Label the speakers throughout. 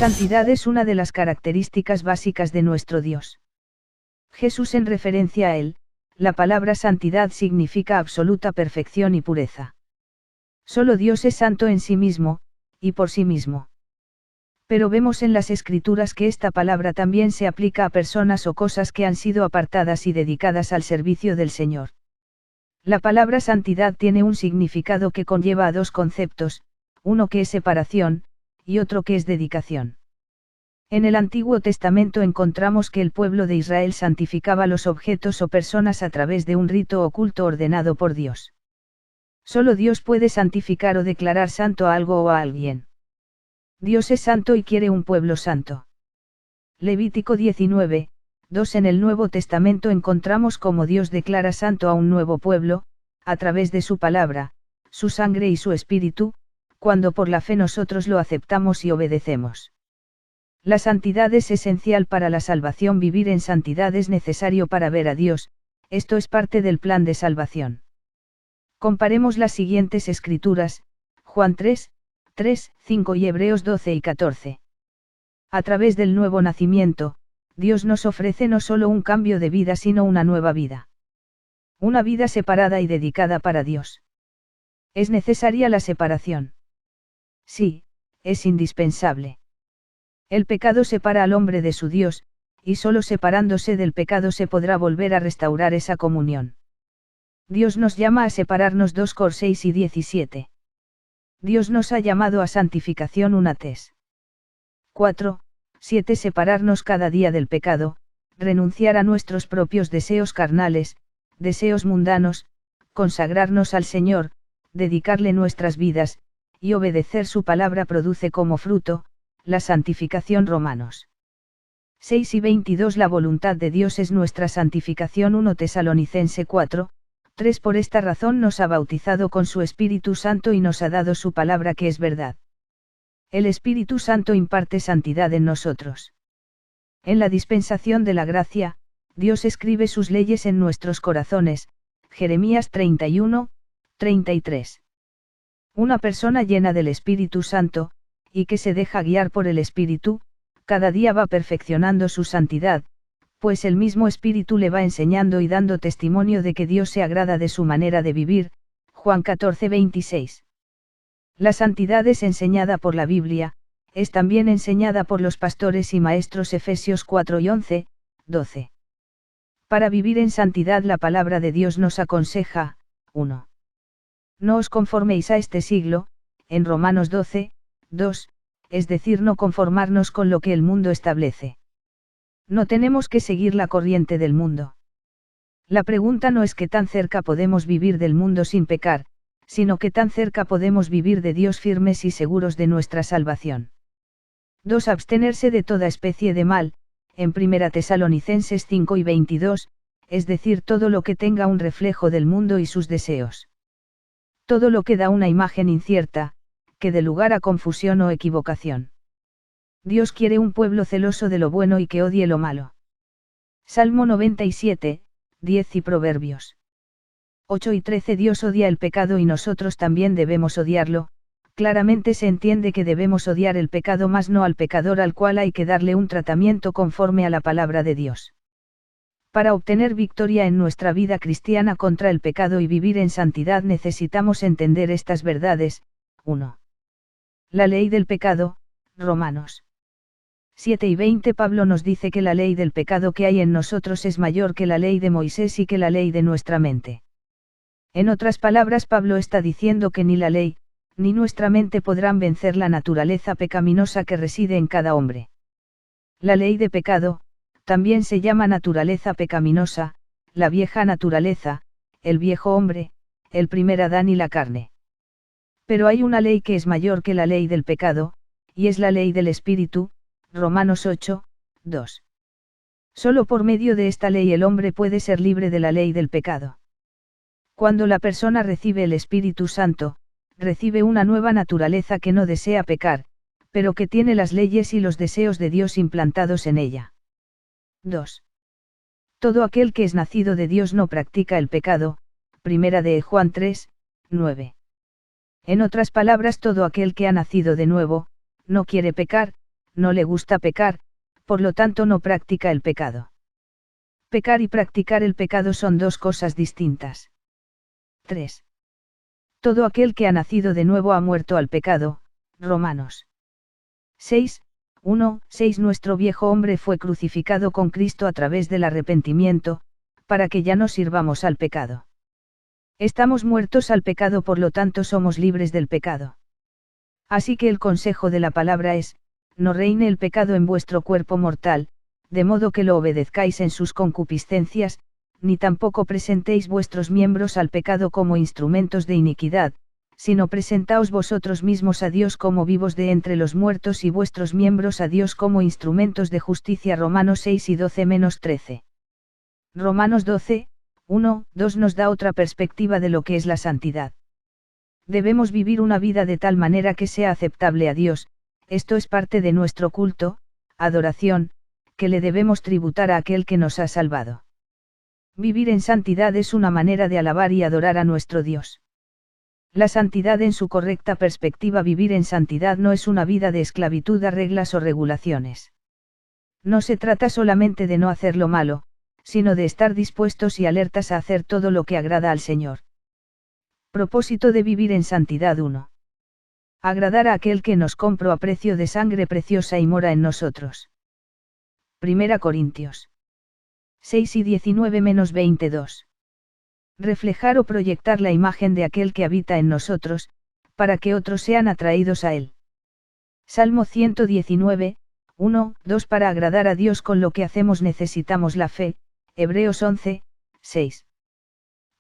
Speaker 1: Santidad es una de las características básicas de nuestro Dios. Jesús, en referencia a él, la palabra santidad significa absoluta perfección y pureza. Solo Dios es santo en sí mismo, y por sí mismo. Pero vemos en las Escrituras que esta palabra también se aplica a personas o cosas que han sido apartadas y dedicadas al servicio del Señor. La palabra santidad tiene un significado que conlleva a dos conceptos, uno que es separación, y otro que es dedicación. En el Antiguo Testamento encontramos que el pueblo de Israel santificaba los objetos o personas a través de un rito oculto ordenado por Dios. Solo Dios puede santificar o declarar santo a algo o a alguien. Dios es santo y quiere un pueblo santo. Levítico 19, 2. En el Nuevo Testamento encontramos cómo Dios declara santo a un nuevo pueblo, a través de su palabra, su sangre y su espíritu, cuando por la fe nosotros lo aceptamos y obedecemos. La santidad es esencial para la salvación. Vivir en santidad es necesario para ver a Dios, esto es parte del plan de salvación. Comparemos las siguientes escrituras, Juan 3, 3, 5 y Hebreos 12 y 14. A través del nuevo nacimiento, Dios nos ofrece no solo un cambio de vida sino una nueva vida. Una vida separada y dedicada para Dios. ¿Es necesaria la separación? Sí, es indispensable. El pecado separa al hombre de su Dios, y solo separándose del pecado se podrá volver a restaurar esa comunión. Dios nos llama a separarnos. 2 Cor 6 y 17. Dios nos ha llamado a santificación. 1 Tes. 4, 7. Separarnos cada día del pecado, renunciar a nuestros propios deseos carnales, deseos mundanos, consagrarnos al Señor, dedicarle nuestras vidas, y obedecer su palabra produce como fruto, la santificación. Romanos 6 y 22. La voluntad de Dios es nuestra santificación. 1 Tesalonicense 4, 3. Por esta razón nos ha bautizado con su Espíritu Santo y nos ha dado su palabra que es verdad. El Espíritu Santo imparte santidad en nosotros. En la dispensación de la gracia, Dios escribe sus leyes en nuestros corazones. Jeremías 31, 33. Una persona llena del Espíritu Santo, y que se deja guiar por el Espíritu, cada día va perfeccionando su santidad, pues el mismo Espíritu le va enseñando y dando testimonio de que Dios se agrada de su manera de vivir. Juan 14, 26. La santidad es enseñada por la Biblia, es también enseñada por los pastores y maestros. Efesios 4 y 11, 12. Para vivir en santidad la palabra de Dios nos aconseja, 1. No os conforméis a este siglo, en Romanos 12, 2, es decir, no conformarnos con lo que el mundo establece. No tenemos que seguir la corriente del mundo. La pregunta no es qué tan cerca podemos vivir del mundo sin pecar, sino qué tan cerca podemos vivir de Dios firmes y seguros de nuestra salvación. 2. Abstenerse de toda especie de mal, en 1 Tesalonicenses 5 y 22, es decir, todo lo que tenga un reflejo del mundo y sus deseos. Todo lo que da una imagen incierta, que dé lugar a confusión o equivocación. Dios quiere un pueblo celoso de lo bueno y que odie lo malo. Salmo 97, 10 y Proverbios 8 y 13. Dios odia el pecado y nosotros también debemos odiarlo. Claramente se entiende que debemos odiar el pecado, mas no al pecador, al cual hay que darle un tratamiento conforme a la palabra de Dios. Para obtener victoria en nuestra vida cristiana contra el pecado y vivir en santidad necesitamos entender estas verdades. 1. La ley del pecado, Romanos 7 y 20. Pablo nos dice que la ley del pecado que hay en nosotros es mayor que la ley de Moisés y que la ley de nuestra mente. En otras palabras, Pablo está diciendo que ni la ley, ni nuestra mente podrán vencer la naturaleza pecaminosa que reside en cada hombre. La ley de pecado, también se llama naturaleza pecaminosa, la vieja naturaleza, el viejo hombre, el primer Adán y la carne. Pero hay una ley que es mayor que la ley del pecado, y es la ley del Espíritu, Romanos 8, 2. Solo por medio de esta ley el hombre puede ser libre de la ley del pecado. Cuando la persona recibe el Espíritu Santo, recibe una nueva naturaleza que no desea pecar, pero que tiene las leyes y los deseos de Dios implantados en ella. 2. Todo aquel que es nacido de Dios no practica el pecado, primera de Juan 3, 9. En otras palabras, todo aquel que ha nacido de nuevo, no quiere pecar, no le gusta pecar, por lo tanto no practica el pecado. Pecar y practicar el pecado son dos cosas distintas. 3. Todo aquel que ha nacido de nuevo ha muerto al pecado. Romanos 6, 1, 6. Nuestro viejo hombre fue crucificado con Cristo a través del arrepentimiento, para que ya no sirvamos al pecado. Estamos muertos al pecado, por lo tanto somos libres del pecado. Así que el consejo de la palabra es, no reine el pecado en vuestro cuerpo mortal, de modo que lo obedezcáis en sus concupiscencias, ni tampoco presentéis vuestros miembros al pecado como instrumentos de iniquidad, sino presentaos vosotros mismos a Dios como vivos de entre los muertos y vuestros miembros a Dios como instrumentos de justicia. Romanos 6 y 12-13. Romanos 12, 1, 2 nos da otra perspectiva de lo que es la santidad. Debemos vivir una vida de tal manera que sea aceptable a Dios, esto es parte de nuestro culto, adoración, que le debemos tributar a aquel que nos ha salvado. Vivir en santidad es una manera de alabar y adorar a nuestro Dios. La santidad en su correcta perspectiva. Vivir en santidad no es una vida de esclavitud a reglas o regulaciones. No se trata solamente de no hacer lo malo, sino de estar dispuestos y alertas a hacer todo lo que agrada al Señor. Propósito de vivir en santidad 1. Agradar a aquel que nos compró a precio de sangre preciosa y mora en nosotros. 1 Corintios 6 y 19-22. Reflejar o proyectar la imagen de aquel que habita en nosotros, para que otros sean atraídos a él. Salmo 119, 1, 2. Para agradar a Dios con lo que hacemos necesitamos la fe. Hebreos 11, 6.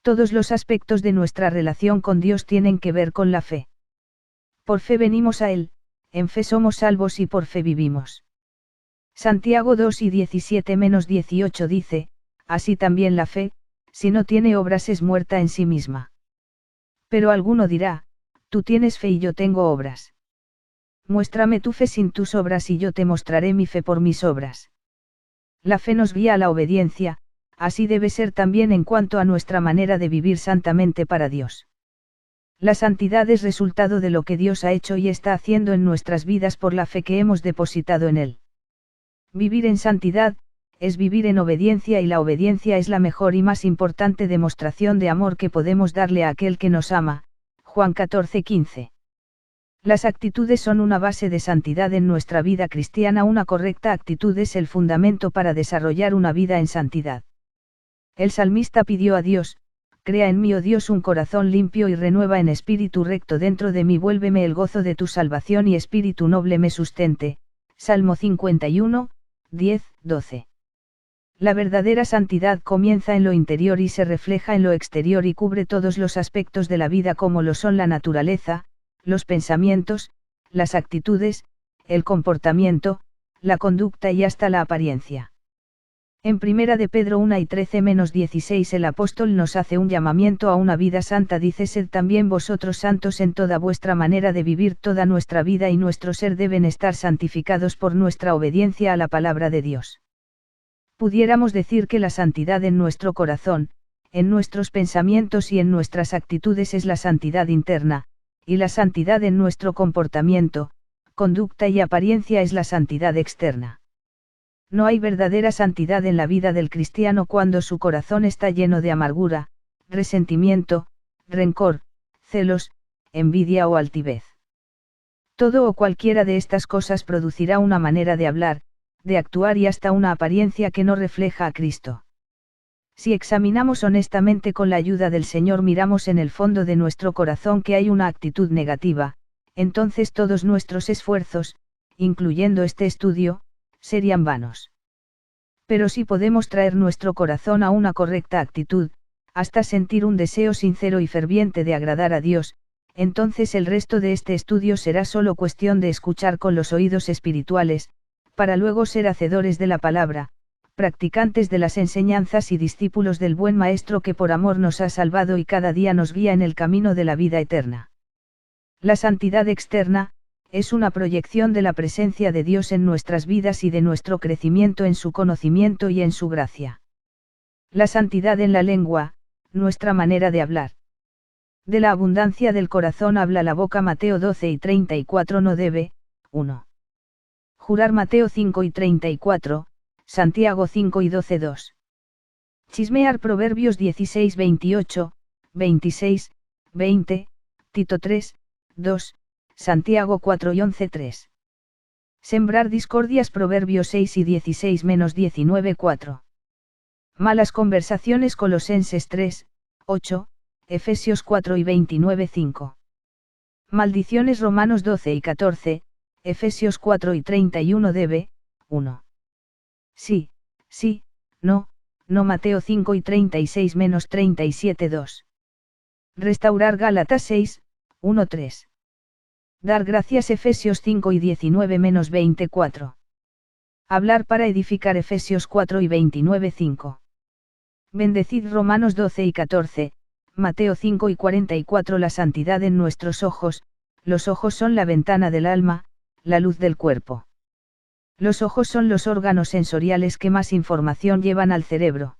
Speaker 1: Todos los aspectos de nuestra relación con Dios tienen que ver con la fe. Por fe venimos a Él, en fe somos salvos y por fe vivimos. Santiago 2 y 17-18 dice, así también la fe, si no tiene obras es muerta en sí misma. Pero alguno dirá, tú tienes fe y yo tengo obras. Muéstrame tu fe sin tus obras y yo te mostraré mi fe por mis obras. La fe nos guía a la obediencia, así debe ser también en cuanto a nuestra manera de vivir santamente para Dios. La santidad es resultado de lo que Dios ha hecho y está haciendo en nuestras vidas por la fe que hemos depositado en Él. Vivir en santidad, es vivir en obediencia, y la obediencia es la mejor y más importante demostración de amor que podemos darle a aquel que nos ama. Juan 14:15. Las actitudes son una base de santidad en nuestra vida cristiana. Una correcta actitud es el fundamento para desarrollar una vida en santidad. El salmista pidió a Dios, crea en mí, oh Dios, un corazón limpio y renueva en espíritu recto dentro de mí. Vuélveme el gozo de tu salvación y espíritu noble me sustente. Salmo 51, 10, 12. La verdadera santidad comienza en lo interior y se refleja en lo exterior y cubre todos los aspectos de la vida como lo son la naturaleza, los pensamientos, las actitudes, el comportamiento, la conducta y hasta la apariencia. En 1 de Pedro 1 y 13-16 el apóstol nos hace un llamamiento a una vida santa. Dice: sed también vosotros santos en toda vuestra manera de vivir. Toda nuestra vida y nuestro ser deben estar santificados por nuestra obediencia a la palabra de Dios. Pudiéramos decir que la santidad en nuestro corazón, en nuestros pensamientos y en nuestras actitudes es la santidad interna, y la santidad en nuestro comportamiento, conducta y apariencia es la santidad externa. No hay verdadera santidad en la vida del cristiano cuando su corazón está lleno de amargura, resentimiento, rencor, celos, envidia o altivez. Todo o cualquiera de estas cosas producirá una manera de hablar, de actuar y hasta una apariencia que no refleja a Cristo. Si examinamos honestamente con la ayuda del Señor, miramos en el fondo de nuestro corazón que hay una actitud negativa, entonces todos nuestros esfuerzos, incluyendo este estudio, serían vanos. Pero si podemos traer nuestro corazón a una correcta actitud, hasta sentir un deseo sincero y ferviente de agradar a Dios, entonces el resto de este estudio será solo cuestión de escuchar con los oídos espirituales, para luego ser hacedores de la palabra, practicantes de las enseñanzas y discípulos del buen Maestro que por amor nos ha salvado y cada día nos guía en el camino de la vida eterna. La santidad externa, es una proyección de la presencia de Dios en nuestras vidas y de nuestro crecimiento en su conocimiento y en su gracia. La santidad en la lengua, nuestra manera de hablar. De la abundancia del corazón habla la boca. Mateo 12 y 34. No debe, 1. Jurar Mateo 5 y 34, Santiago 5 y 12 2. Chismear Proverbios 16 28, 26, 20, Tito 3, 2, Santiago 4 y 11 3. Sembrar discordias Proverbios 6 y 16 menos 19 4. Malas conversaciones Colosenses 3, 8, Efesios 4 y 29 5. Maldiciones Romanos 12 y 14, Efesios 4 y 31 debe, 1. Sí, sí, no, no Mateo 5 y 36 menos 37 2. Restaurar Gálatas 6, 1 3. Dar gracias Efesios 5 y 19 menos 24. Hablar para edificar Efesios 4 y 29 5. Bendecid Romanos 12 y 14, Mateo 5 y 44. La santidad en nuestros ojos, los ojos son la ventana del alma, la luz del cuerpo. Los ojos son los órganos sensoriales que más información llevan al cerebro.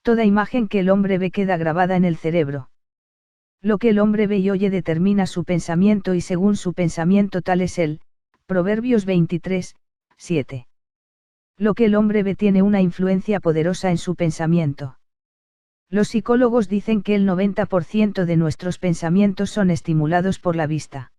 Speaker 1: Toda imagen que el hombre ve queda grabada en el cerebro. Lo que el hombre ve y oye determina su pensamiento y según su pensamiento tal es él, Proverbios 23, 7. Lo que el hombre ve tiene una influencia poderosa en su pensamiento. Los psicólogos dicen que el 90% de nuestros pensamientos son estimulados por la vista.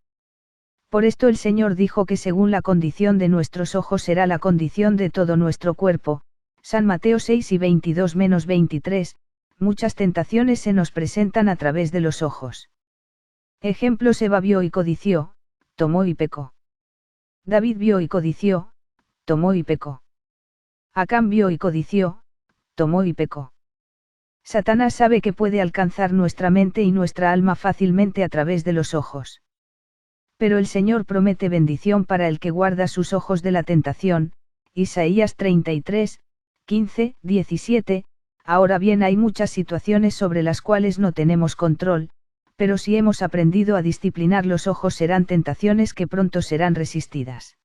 Speaker 1: Por esto el Señor dijo que según la condición de nuestros ojos será la condición de todo nuestro cuerpo, San Mateo 6 y 22 menos 23, muchas tentaciones se nos presentan a través de los ojos. Ejemplos: Eva vio y codició, tomó y pecó. David vio y codició, tomó y pecó. Acán vio y codició, tomó y pecó. Satanás sabe que puede alcanzar nuestra mente y nuestra alma fácilmente a través de los ojos. Pero el Señor promete bendición para el que guarda sus ojos de la tentación, Isaías 33, 15, 17, ahora bien hay muchas situaciones sobre las cuales no tenemos control, pero si hemos aprendido a disciplinar los ojos serán tentaciones que pronto serán resistidas.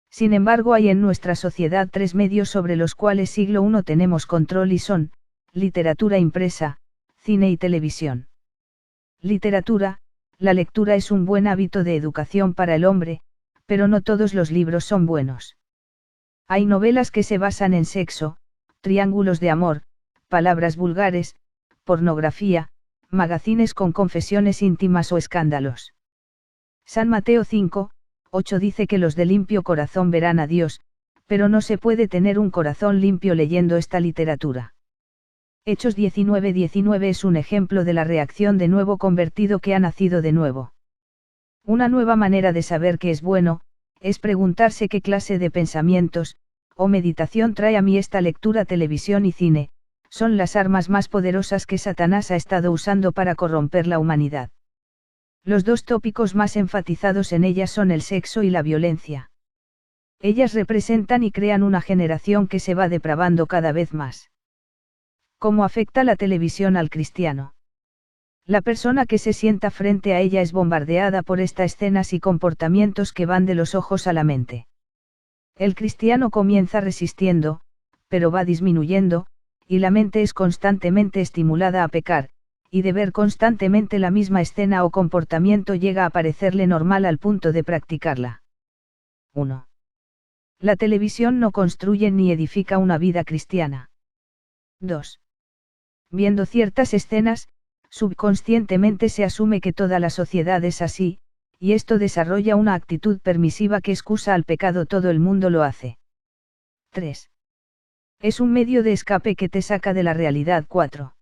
Speaker 1: Sin embargo hay en nuestra sociedad tres medios sobre los cuales siglo I tenemos control y son, literatura impresa, cine y televisión. Literatura: la lectura es un buen hábito de educación para el hombre, pero no todos los libros son buenos. Hay novelas que se basan en sexo, triángulos de amor, palabras vulgares, pornografía, magazines con confesiones íntimas o escándalos. San Mateo 5, 8 dice que los de limpio corazón verán a Dios, pero no se puede tener un corazón limpio leyendo esta literatura. Hechos 19:19 es un ejemplo de la reacción de nuevo convertido que ha nacido de nuevo. Una nueva manera de saber qué es bueno, es preguntarse qué clase de pensamientos, o meditación trae a mí esta lectura. Televisión y cine, son las armas más poderosas que Satanás ha estado usando para corromper la humanidad. Los dos tópicos más enfatizados en ellas son el sexo y la violencia. Ellas representan y crean una generación que se va depravando cada vez más. ¿Cómo afecta la televisión al cristiano? La persona que se sienta frente a ella es bombardeada por estas escenas y comportamientos que van de los ojos a la mente. El cristiano comienza resistiendo, pero va disminuyendo, y la mente es constantemente estimulada a pecar, y de ver constantemente la misma escena o comportamiento llega a parecerle normal al punto de practicarla. 1. La televisión no construye ni edifica una vida cristiana. 2. Viendo ciertas escenas, subconscientemente se asume que toda la sociedad es así, y esto desarrolla una actitud permisiva que excusa al pecado. Todo el mundo lo hace. 3. Es un medio de escape que te saca de la realidad. 4.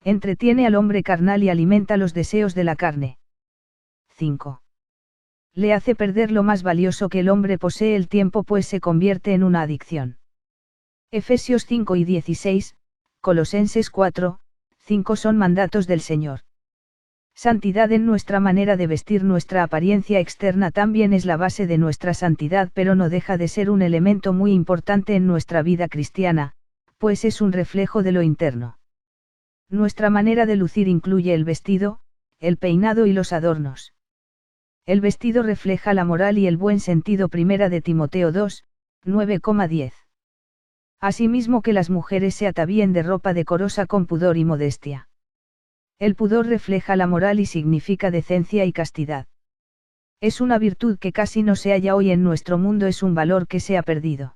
Speaker 1: Entretiene al hombre carnal y alimenta los deseos de la carne. 5. Le hace perder lo más valioso que el hombre posee, el tiempo, pues se convierte en una adicción. Efesios 5 y 16, Colosenses 4, 5 son mandatos del Señor. Santidad en nuestra manera de vestir. Nuestra apariencia externa también es la base de nuestra santidad, pero no deja de ser un elemento muy importante en nuestra vida cristiana, pues es un reflejo de lo interno. Nuestra manera de lucir incluye el vestido, el peinado y los adornos. El vestido refleja la moral y el buen sentido. Primera de Timoteo 2, 9,10. Asimismo que las mujeres se atavíen de ropa decorosa con pudor y modestia. El pudor refleja la moral y significa decencia y castidad. Es una virtud que casi no se halla hoy en nuestro mundo, es un valor que se ha perdido.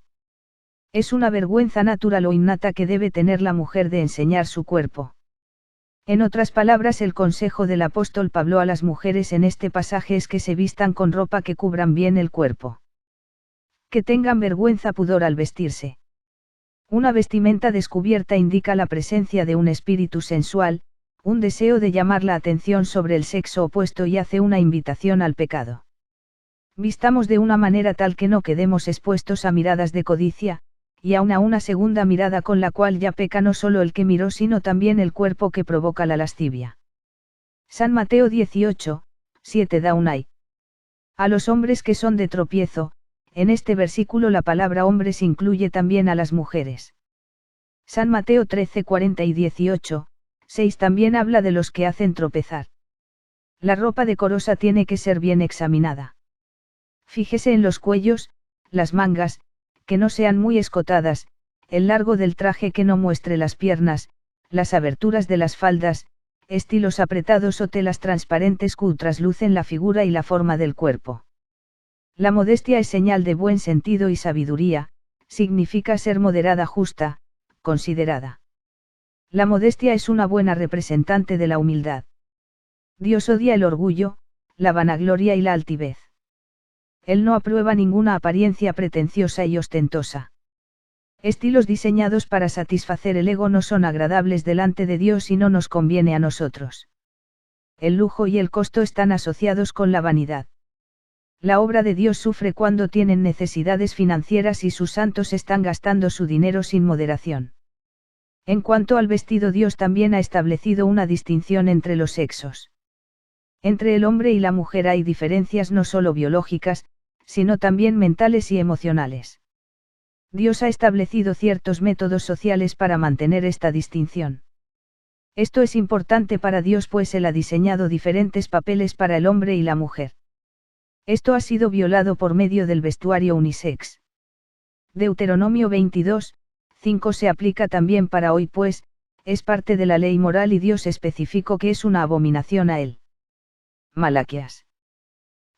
Speaker 1: Es una vergüenza natural o innata que debe tener la mujer de enseñar su cuerpo. En otras palabras, el consejo del apóstol Pablo a las mujeres en este pasaje es que se vistan con ropa que cubran bien el cuerpo. Que tengan vergüenza, pudor al vestirse. Una vestimenta descubierta indica la presencia de un espíritu sensual, un deseo de llamar la atención sobre el sexo opuesto y hace una invitación al pecado. Vistamos de una manera tal que no quedemos expuestos a miradas de codicia, y aun a una segunda mirada con la cual ya peca no solo el que miró sino también el cuerpo que provoca la lascivia. San Mateo 18, 7 da un ay. A los hombres que son de tropiezo, en este versículo la palabra hombres incluye también a las mujeres. San Mateo 13, 40 y 18, 6 también habla de los que hacen tropezar. La ropa decorosa tiene que ser bien examinada. Fíjese en los cuellos, las mangas, que no sean muy escotadas, el largo del traje que no muestre las piernas, las aberturas de las faldas, estilos apretados o telas transparentes que traslucen la figura y la forma del cuerpo. La modestia es señal de buen sentido y sabiduría, significa ser moderada, justa, considerada. La modestia es una buena representante de la humildad. Dios odia el orgullo, la vanagloria y la altivez. Él no aprueba ninguna apariencia pretenciosa y ostentosa. Estilos diseñados para satisfacer el ego no son agradables delante de Dios y no nos conviene a nosotros. El lujo y el costo están asociados con la vanidad. La obra de Dios sufre cuando tienen necesidades financieras y sus santos están gastando su dinero sin moderación. En cuanto al vestido, Dios también ha establecido una distinción entre los sexos. Entre el hombre y la mujer hay diferencias no solo biológicas, sino también mentales y emocionales. Dios ha establecido ciertos métodos sociales para mantener esta distinción. Esto es importante para Dios pues Él ha diseñado diferentes papeles para el hombre y la mujer. Esto ha sido violado por medio del vestuario unisex. Deuteronomio 22, 5 se aplica también para hoy pues, es parte de la ley moral y Dios especificó que es una abominación a Él. Malaquías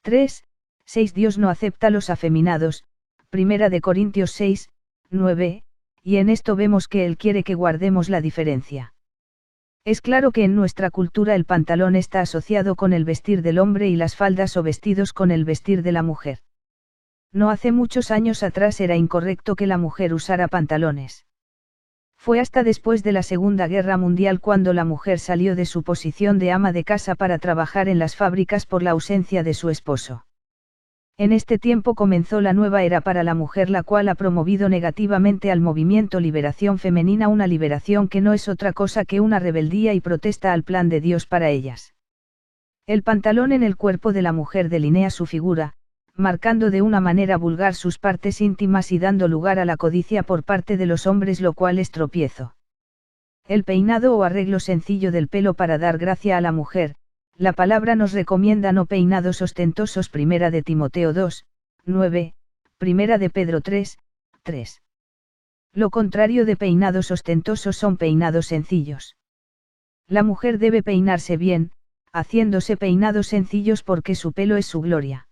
Speaker 1: 3, 6 Dios no acepta los afeminados, 1 de Corintios 6, 9, y en esto vemos que Él quiere que guardemos la diferencia. Es claro que en nuestra cultura el pantalón está asociado con el vestir del hombre y las faldas o vestidos con el vestir de la mujer. No hace muchos años atrás era incorrecto que la mujer usara pantalones. Fue hasta después de la Segunda Guerra Mundial cuando la mujer salió de su posición de ama de casa para trabajar en las fábricas por la ausencia de su esposo. En este tiempo comenzó la nueva era para la mujer, la cual ha promovido negativamente al movimiento Liberación Femenina, una liberación que no es otra cosa que una rebeldía y protesta al plan de Dios para ellas. El pantalón en el cuerpo de la mujer delinea su figura, marcando de una manera vulgar sus partes íntimas y dando lugar a la codicia por parte de los hombres, lo cual es tropiezo. El peinado o arreglo sencillo del pelo para dar gracia a la mujer, la palabra nos recomienda no peinados ostentosos. 1 de Timoteo 2, 9, 1 de Pedro 3, 3. Lo contrario de peinados ostentosos son peinados sencillos. La mujer debe peinarse bien, haciéndose peinados sencillos porque su pelo es su gloria.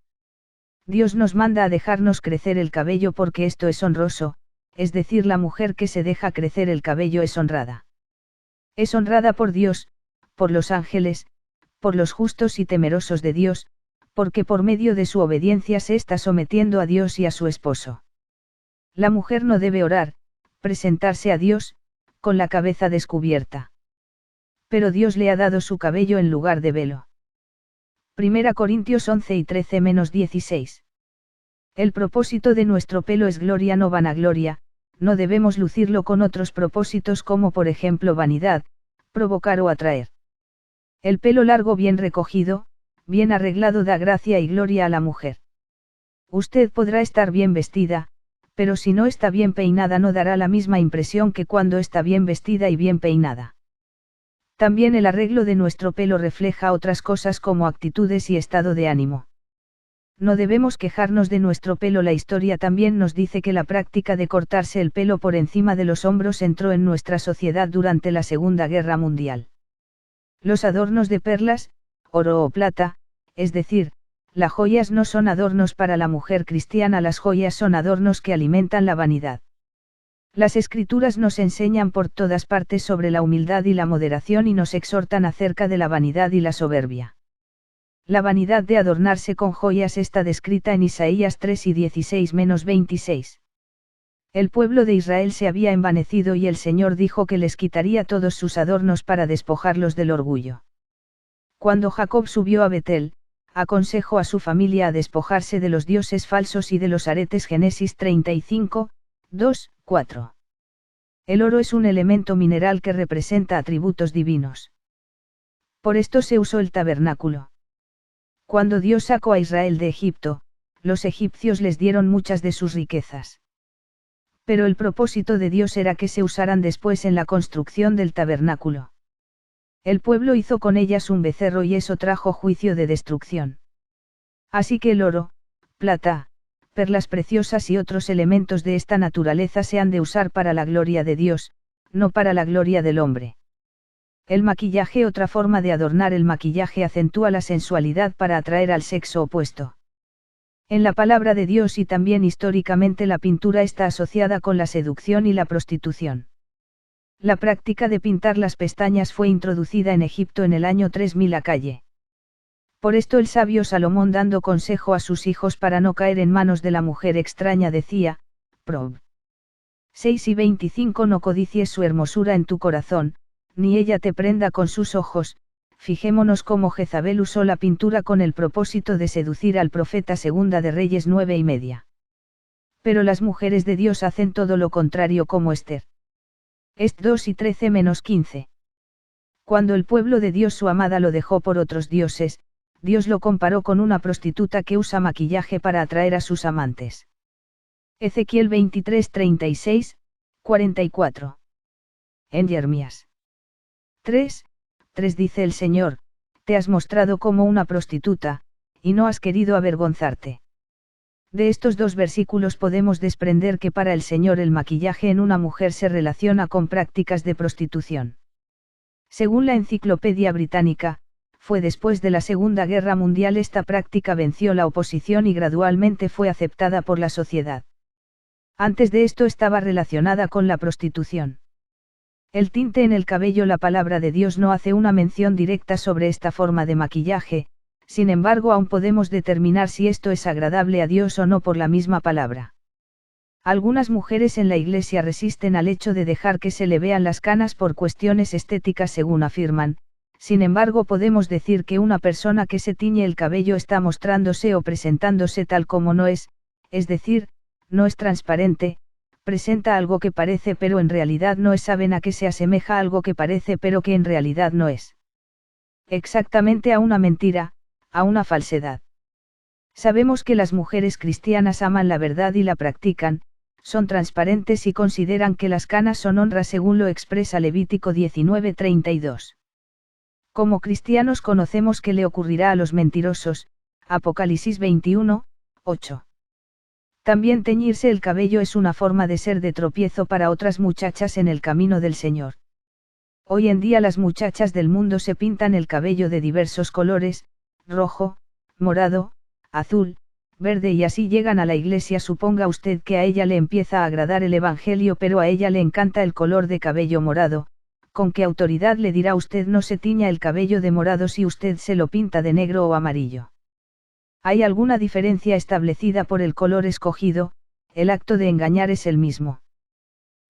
Speaker 1: Dios nos manda a dejarnos crecer el cabello porque esto es honroso, es decir, la mujer que se deja crecer el cabello es honrada. Es honrada por Dios, por los ángeles, por los justos y temerosos de Dios, porque por medio de su obediencia se está sometiendo a Dios y a su esposo. La mujer no debe orar, presentarse a Dios, con la cabeza descubierta. Pero Dios le ha dado su cabello en lugar de velo. 1 Corintios 11 y 13-16. El propósito de nuestro pelo es gloria, no vanagloria, no debemos lucirlo con otros propósitos como por ejemplo vanidad, provocar o atraer. El pelo largo bien recogido, bien arreglado da gracia y gloria a la mujer. Usted podrá estar bien vestida, pero si no está bien peinada no dará la misma impresión que cuando está bien vestida y bien peinada. También el arreglo de nuestro pelo refleja otras cosas como actitudes y estado de ánimo. No debemos quejarnos de nuestro pelo. La historia también nos dice que la práctica de cortarse el pelo por encima de los hombros entró en nuestra sociedad durante la Segunda Guerra Mundial. Los adornos de perlas, oro o plata, es decir, las joyas no son adornos para la mujer cristiana, las joyas son adornos que alimentan la vanidad. Las escrituras nos enseñan por todas partes sobre la humildad y la moderación y nos exhortan acerca de la vanidad y la soberbia. La vanidad de adornarse con joyas está descrita en Isaías 3 y 16-26. El pueblo de Israel se había envanecido y el Señor dijo que les quitaría todos sus adornos para despojarlos del orgullo. Cuando Jacob subió a Betel, aconsejó a su familia a despojarse de los dioses falsos y de los aretes. Génesis 35, 2, 4. El oro es un elemento mineral que representa atributos divinos. Por esto se usó el tabernáculo. Cuando Dios sacó a Israel de Egipto, los egipcios les dieron muchas de sus riquezas. Pero el propósito de Dios era que se usaran después en la construcción del tabernáculo. El pueblo hizo con ellas un becerro y eso trajo juicio de destrucción. Así que el oro, plata, perlas preciosas y otros elementos de esta naturaleza se han de usar para la gloria de Dios, no para la gloria del hombre. El maquillaje, otra forma de adornar el maquillaje, acentúa la sensualidad para atraer al sexo opuesto. En la palabra de Dios y también históricamente la pintura está asociada con la seducción y la prostitución. La práctica de pintar las pestañas fue introducida en Egipto en el año 3000 a calle. Por esto el sabio Salomón, dando consejo a sus hijos para no caer en manos de la mujer extraña, decía, Prov. 6 y 25: no codicies su hermosura en tu corazón, ni ella te prenda con sus ojos. Fijémonos cómo Jezabel usó la pintura con el propósito de seducir al profeta. Segunda de Reyes 9 y media. Pero las mujeres de Dios hacen todo lo contrario, como Esther. Est 2 y 13-15. Cuando el pueblo de Dios, su amada, lo dejó por otros dioses, Dios lo comparó con una prostituta que usa maquillaje para atraer a sus amantes. Ezequiel 23-36, 44. En Jeremías 3, dice el Señor, te has mostrado como una prostituta, y no has querido avergonzarte. De estos dos versículos podemos desprender que para el Señor el maquillaje en una mujer se relaciona con prácticas de prostitución. Según la Enciclopedia Británica, fue después de la Segunda Guerra Mundial esta práctica venció la oposición y gradualmente fue aceptada por la sociedad. Antes de esto estaba relacionada con la prostitución. El tinte en el cabello. La palabra de Dios no hace una mención directa sobre esta forma de maquillaje, sin embargo aún podemos determinar si esto es agradable a Dios o no por la misma palabra. Algunas mujeres en la iglesia resisten al hecho de dejar que se le vean las canas por cuestiones estéticas, según afirman. Sin embargo, podemos decir que una persona que se tiñe el cabello está mostrándose o presentándose tal como no es decir, no es transparente, presenta algo que parece pero en realidad no es. Saben a qué se asemeja algo que parece pero que en realidad no es. Exactamente a una mentira, a una falsedad. Sabemos que las mujeres cristianas aman la verdad y la practican, son transparentes y consideran que las canas son honra, según lo expresa Levítico 19:32. Como cristianos conocemos qué le ocurrirá a los mentirosos, Apocalipsis 21, 8. También teñirse el cabello es una forma de ser de tropiezo para otras muchachas en el camino del Señor. Hoy en día las muchachas del mundo se pintan el cabello de diversos colores, rojo, morado, azul, verde, y así llegan a la iglesia. Suponga usted que a ella le empieza a agradar el Evangelio pero a ella le encanta el color de cabello morado. ¿Con qué autoridad le dirá usted no se tiña el cabello de morado si usted se lo pinta de negro o amarillo? ¿Hay alguna diferencia establecida por el color escogido? El acto de engañar es el mismo.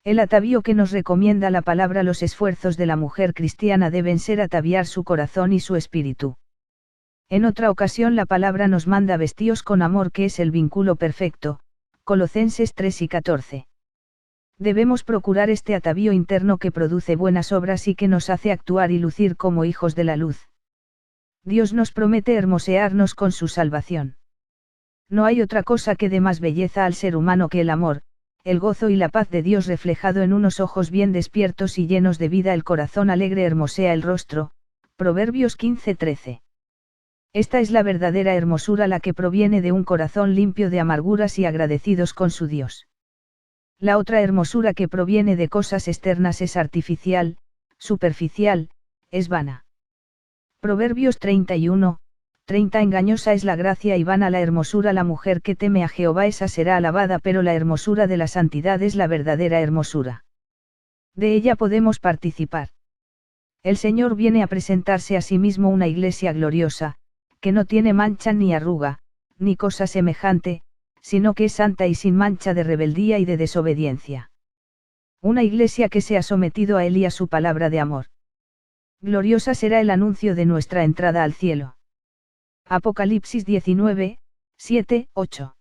Speaker 1: El atavío que nos recomienda la palabra. Los esfuerzos de la mujer cristiana deben ser ataviar su corazón y su espíritu. En otra ocasión la palabra nos manda vestíos con amor, que es el vínculo perfecto, Colosenses 3 y 14. Debemos procurar este atavío interno que produce buenas obras y que nos hace actuar y lucir como hijos de la luz. Dios nos promete hermosearnos con su salvación. No hay otra cosa que dé más belleza al ser humano que el amor, el gozo y la paz de Dios reflejado en unos ojos bien despiertos y llenos de vida. El corazón alegre hermosea el rostro, Proverbios 15:13. Esta es la verdadera hermosura, la que proviene de un corazón limpio de amarguras y agradecidos con su Dios. La otra hermosura, que proviene de cosas externas, es artificial, superficial, es vana. Proverbios 31, 30 Engañosa es la gracia y vana la hermosura. La mujer que teme a Jehová, esa será alabada, pero la hermosura de la santidad es la verdadera hermosura. De ella podemos participar. El Señor viene a presentarse a sí mismo una iglesia gloriosa, que no tiene mancha ni arruga, ni cosa semejante, sino que es santa y sin mancha de rebeldía y de desobediencia. Una iglesia que se ha sometido a Él y a su palabra de amor. Gloriosa será el anuncio de nuestra entrada al cielo. Apocalipsis 19, 7, 8.